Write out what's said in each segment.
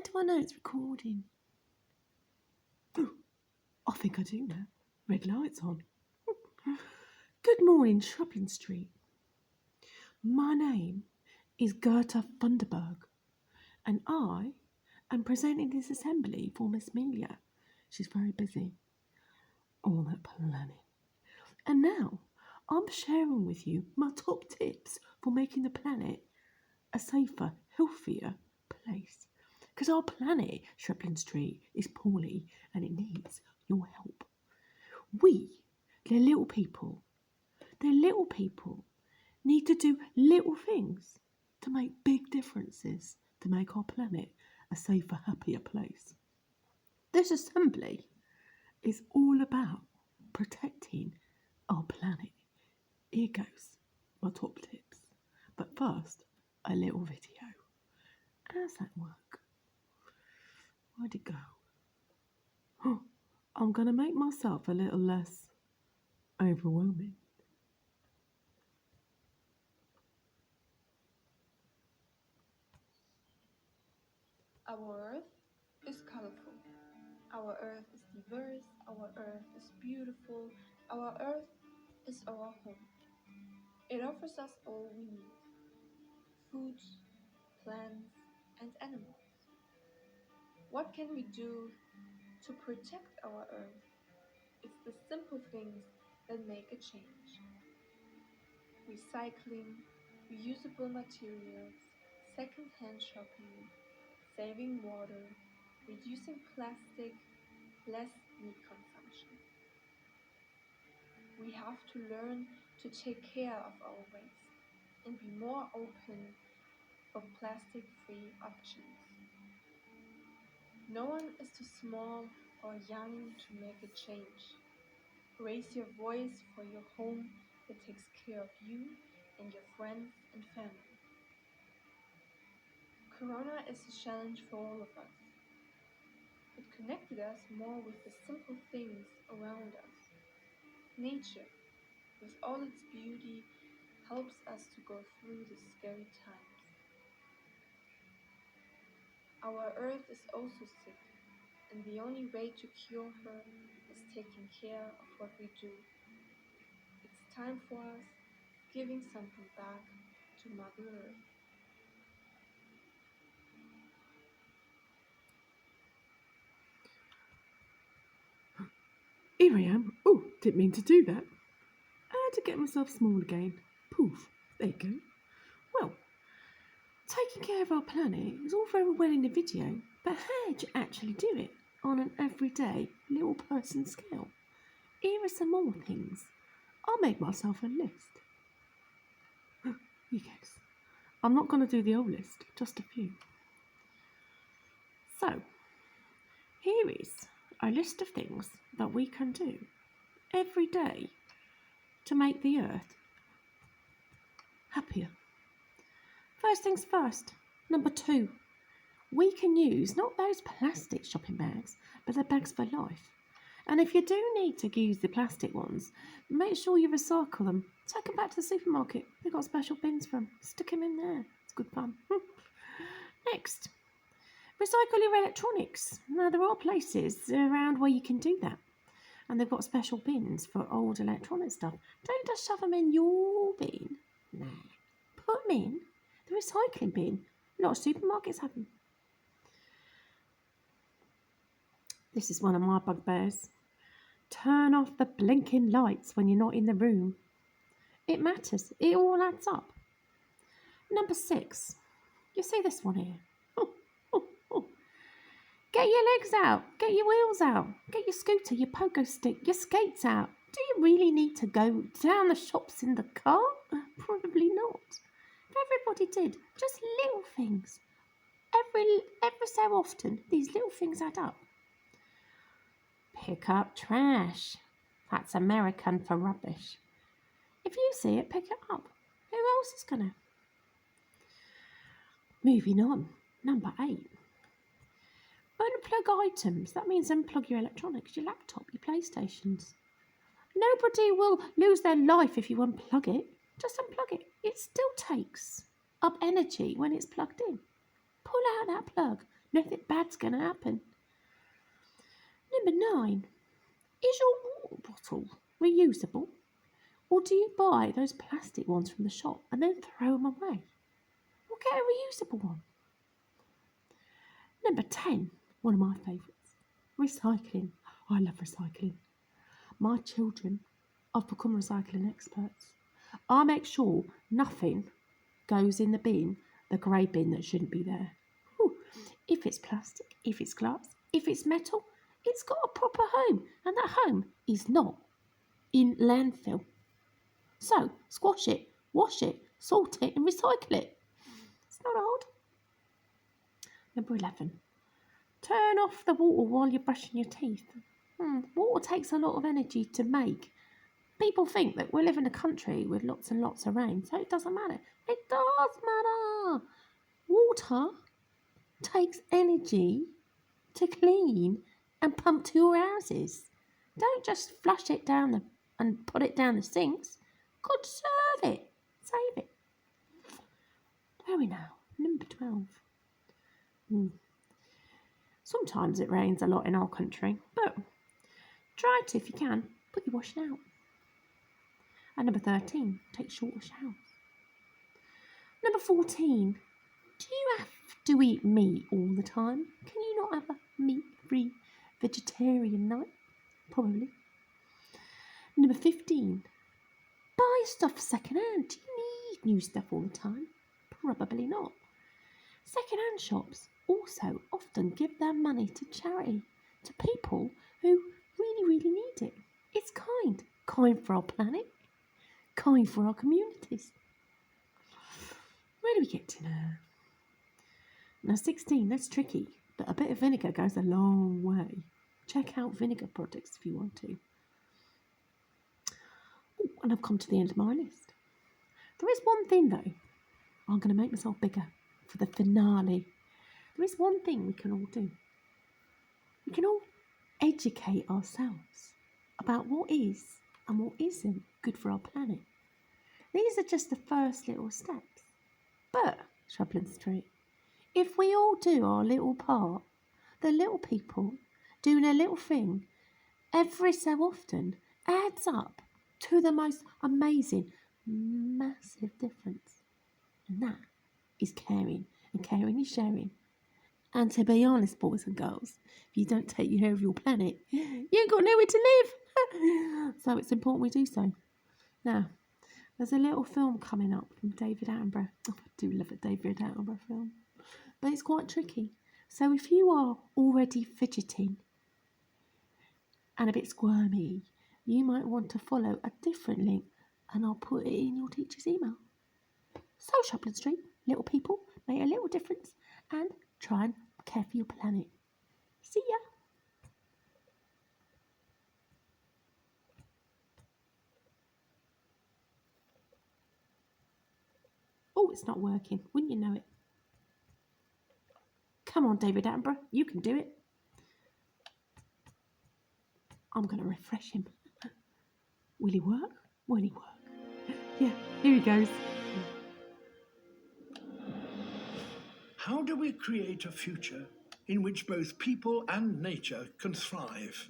do I know it's recording? Oh, I think I do now. Red light's on. Good morning, Shrubland Street. My name is Gerta Thunderberg, and I am presenting this assembly for Miss Amelia. She's very busy on that planet. And now I'm sharing with you my top tips for making the planet a safer, healthier place. Because our planet, Shrubland Street, is poorly and it needs your help. We, they're little people, need to do little things to make big differences to make our planet a safer, happier place. This assembly is all about protecting our planet. Here goes my top tips. But first, a little video. How's that work? Where'd it go? Oh, I'm going to make myself a little less overwhelming. Our Earth is colorful. Our Earth is diverse. Our Earth is beautiful. Our Earth is our home. It offers us all we need: food, plants, and animals. What can we do to protect our Earth? It's the simple things that make a change. Recycling, reusable materials, second-hand shopping, saving water, reducing plastic, less meat consumption. We have to learn to take care of our waste and be more open for plastic-free options. No one is too small or young to make a change. Raise your voice for your home that takes care of you and your friends and family. Corona is a challenge for all of us. It connected us more with the simple things around us. Nature, with all its beauty, helps us to go through the scary times. Our Earth is also sick, and the only way to cure her is taking care of what we do. It's time for us giving something back to Mother Earth. Here I am. Oh, didn't mean to do that. I had to get myself small again. Poof. There you go. Well, taking care of our planet is all very well in the video, but how do you actually do it on an everyday little person scale? Here are some more things. I made myself a list. Here goes. I'm not going to do the whole list, just a few. So, here is a list of things that we can do every day to make the Earth happier. First things first, number 2, we can use not those plastic shopping bags, but the bags for life. And if you do need to use the plastic ones, make sure you recycle them. Take them back to the supermarket. They've got special bins for them. Stick them in there. It's good fun. Next, recycle your electronics. Now, there are places around where you can do that. And they've got special bins for old electronic stuff. Don't just shove them in your bin. No. Put them in the recycling bin. A lot of supermarkets have them. This is one of my bugbears. Turn off the blinking lights when you're not in the room. It matters. It all adds up. Number 6. You see this one here? Get your legs out. Get your wheels out. Get your scooter, your pogo stick, your skates out. Do you really need to go down the shops in the car? Probably not. If everybody did just little things, every so often, these little things add up. Pick up trash. That's American for rubbish. If you see it, pick it up. Who else is gonna? Moving on. Number 8. Unplug items. That means unplug your electronics, your laptop, your PlayStations. Nobody will lose their life if you unplug it. Just unplug it. It still takes up energy when it's plugged in. Pull out that plug. Nothing bad's going to happen. Number 9. Is your water bottle reusable? Or do you buy those plastic ones from the shop and then throw them away? Or get a reusable one? Number 10. One of my favourites. Recycling. I love recycling. My children have become recycling experts. I make sure nothing goes in the bin, the grey bin that shouldn't be there. Ooh, if it's plastic, if it's glass, if it's metal, it's got a proper home, and that home is not in landfill. So, squash it, wash it, salt it, and recycle it. It's not hard. Number 11. Turn off the water while you're brushing your teeth. Water takes a lot of energy to make. People think that we live in a country with lots and lots of rain, so it doesn't matter. It does matter. Water takes energy to clean and pump to your houses. Don't just flush it down and put it down the sinks. Conserve it. Save it. Where are we now? Number 12. Sometimes it rains a lot in our country, but try it if you can. Put your washing out. And number 13, take shorter showers. Number 14, do you have to eat meat all the time? Can you not have a meat-free vegetarian night? Probably. Number 15, buy stuff second-hand. Do you need new stuff all the time? Probably not. Second-hand shops also often give their money to charity, to people who really, really need it. It's kind. Kind for our planet. Kind for our communities. Where do we get to now? Now 16, that's tricky, but a bit of vinegar goes a long way. Check out vinegar products if you want to. Oh, and I've come to the end of my list. There is one thing though. I'm going to make myself bigger for the finale. There is one thing we can all do. We can all educate ourselves about what is and what isn't good for our planet. These are just the first little steps. But, Shrubland Street, if we all do our little part, the little people doing a little thing every so often adds up to the most amazing, massive difference. And that is caring. And caring is sharing. And to be honest, boys and girls, if you don't take care of your planet, you ain't got nowhere to live. So it's important we do so. Now, there's a little film coming up from David Attenborough. Oh, I do love a David Attenborough film. But it's quite tricky. So if you are already fidgeting and a bit squirmy, you might want to follow a different link and I'll put it in your teacher's email. So, Shrubland Street, little people, make a little difference and try and care for your planet. See ya! Oh, it's not working. Wouldn't you know it? Come on, David Attenborough. You can do it. I'm going to refresh him. Will he work? Will he work? Yeah, here he goes. How do we create a future in which both people and nature can thrive?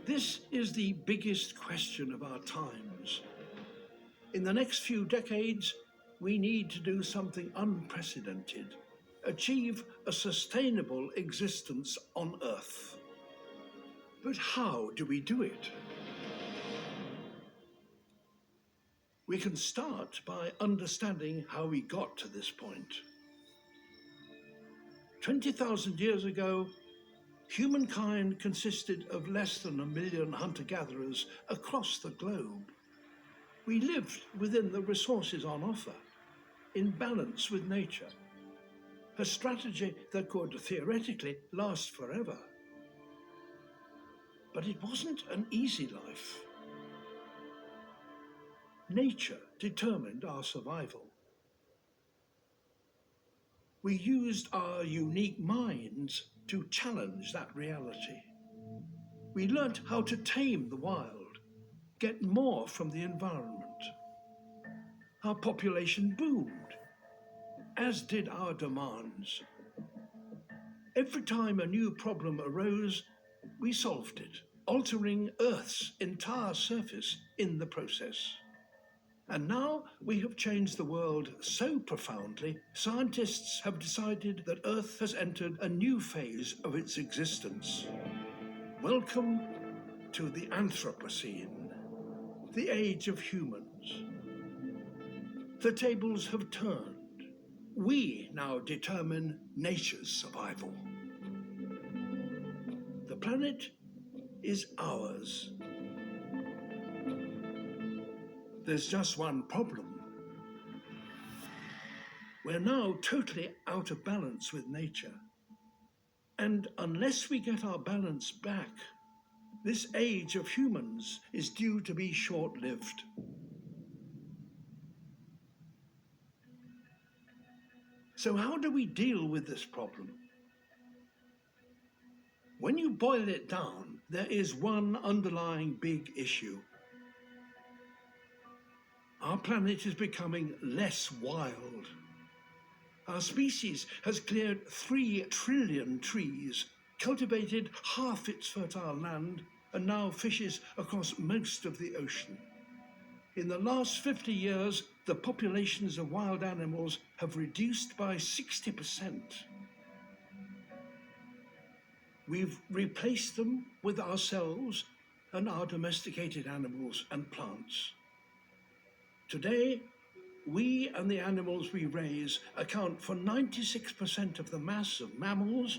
This is the biggest question of our times. In the next few decades, we need to do something unprecedented, achieve a sustainable existence on Earth. But how do we do it? We can start by understanding how we got to this point. 20,000 years ago, humankind consisted of less than 1 million hunter-gatherers across the globe. We lived within the resources on offer, in balance with nature, a strategy that could theoretically last forever. But it wasn't an easy life. Nature determined our survival. We used our unique minds to challenge that reality. We learnt how to tame the wild, get more from the environment. Our population boomed, as did our demands. Every time a new problem arose, we solved it, altering Earth's entire surface in the process. And now we have changed the world so profoundly, scientists have decided that Earth has entered a new phase of its existence. Welcome to the Anthropocene, the age of humans. The tables have turned. We now determine nature's survival. The planet is ours. There's just one problem. We're now totally out of balance with nature. And unless we get our balance back, this age of humans is due to be short-lived. So how do we deal with this problem? When you boil it down, there is one underlying big issue. Our planet is becoming less wild. Our species has cleared 3 trillion trees, cultivated half its fertile land, and now fishes across most of the ocean. In the last 50 years, the populations of wild animals have reduced by 60%. We've replaced them with ourselves and our domesticated animals and plants. Today, we and the animals we raise account for 96% of the mass of mammals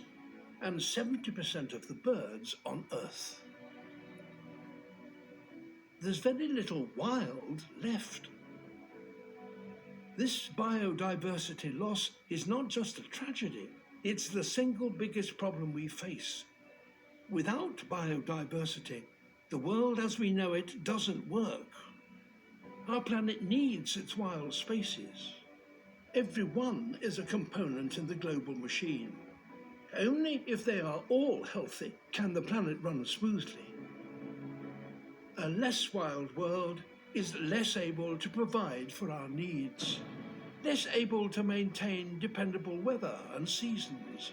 and 70% of the birds on Earth. There's very little wild left. This biodiversity loss is not just a tragedy, it's the single biggest problem we face. Without biodiversity, the world as we know it doesn't work. Our planet needs its wild spaces. Every one is a component in the global machine. Only if they are all healthy can the planet run smoothly. A less wild world is less able to provide for our needs, less able to maintain dependable weather and seasons,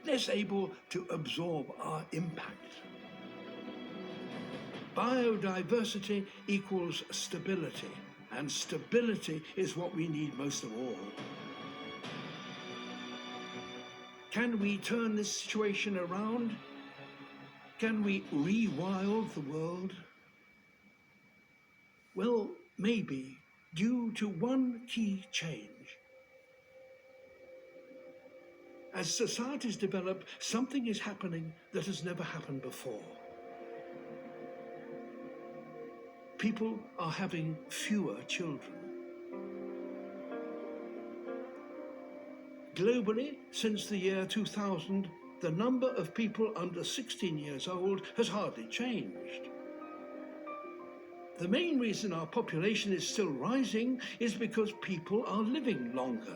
less able to absorb our impact. Biodiversity equals stability, and stability is what we need most of all. Can we turn this situation around? Can we rewild the world? Well, maybe, due to one key change. As societies develop, something is happening that has never happened before. People are having fewer children. Globally, since the year 2000, the number of people under 16 years old has hardly changed. The main reason our population is still rising is because people are living longer.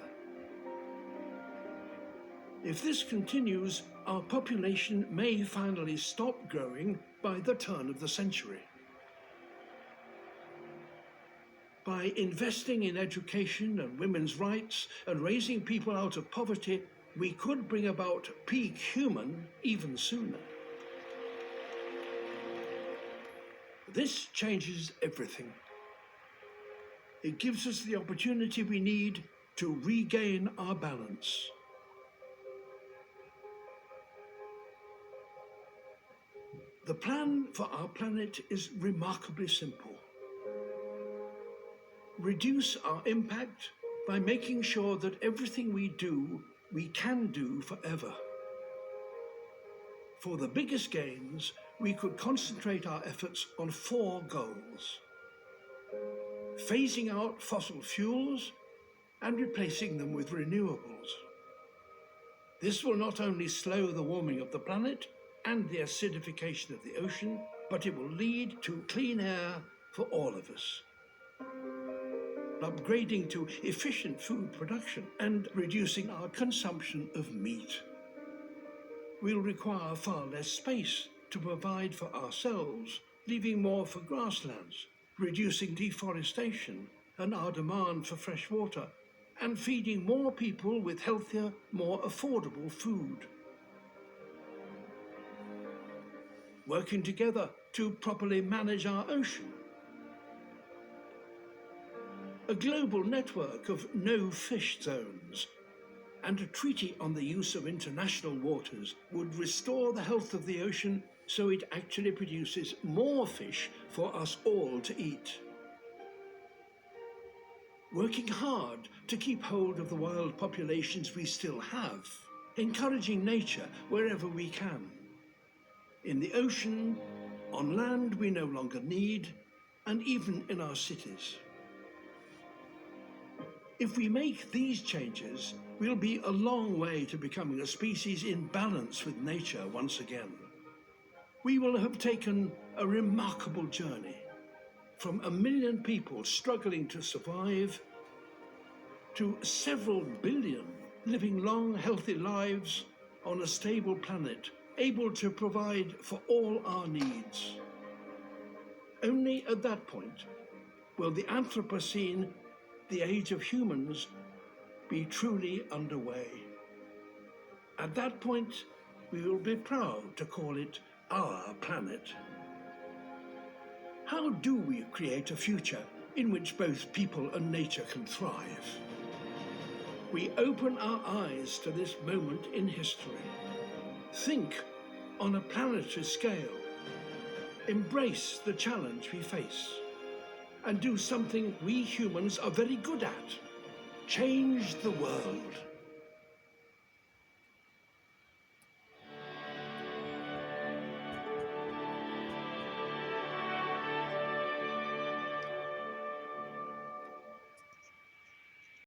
If this continues, our population may finally stop growing by the turn of the century. By investing in education and women's rights and raising people out of poverty, we could bring about peak human even sooner. This changes everything. It gives us the opportunity we need to regain our balance. The plan for our planet is remarkably simple. Reduce our impact by making sure that everything we do, we can do forever. For the biggest gains, we could concentrate our efforts on 4 goals: phasing out fossil fuels and replacing them with renewables. This will not only slow the warming of the planet and the acidification of the ocean, but it will lead to clean air for all of us. Upgrading to efficient food production and reducing our consumption of meat. We'll require far less space to provide for ourselves, leaving more for grasslands, reducing deforestation and our demand for fresh water, and feeding more people with healthier, more affordable food. working together to properly manage our ocean. A global network of no-fish zones and a treaty on the use of international waters would restore the health of the ocean so it actually produces more fish for us all to eat. Working hard to keep hold of the wild populations we still have, encouraging nature wherever we can. In the ocean, on land we no longer need, and even in our cities. If we make these changes, we'll be a long way to becoming a species in balance with nature once again. We will have taken a remarkable journey from 1 million people struggling to survive to several billion living long, healthy lives on a stable planet, able to provide for all our needs. Only at that point will the Anthropocene, the age of humans, be truly underway. At that point, we will be proud to call it our planet. How do we create a future in which both people and nature can thrive? We open our eyes to this moment in history. Think on a planetary scale. Embrace the challenge we face. And do something we humans are very good at. Change the world.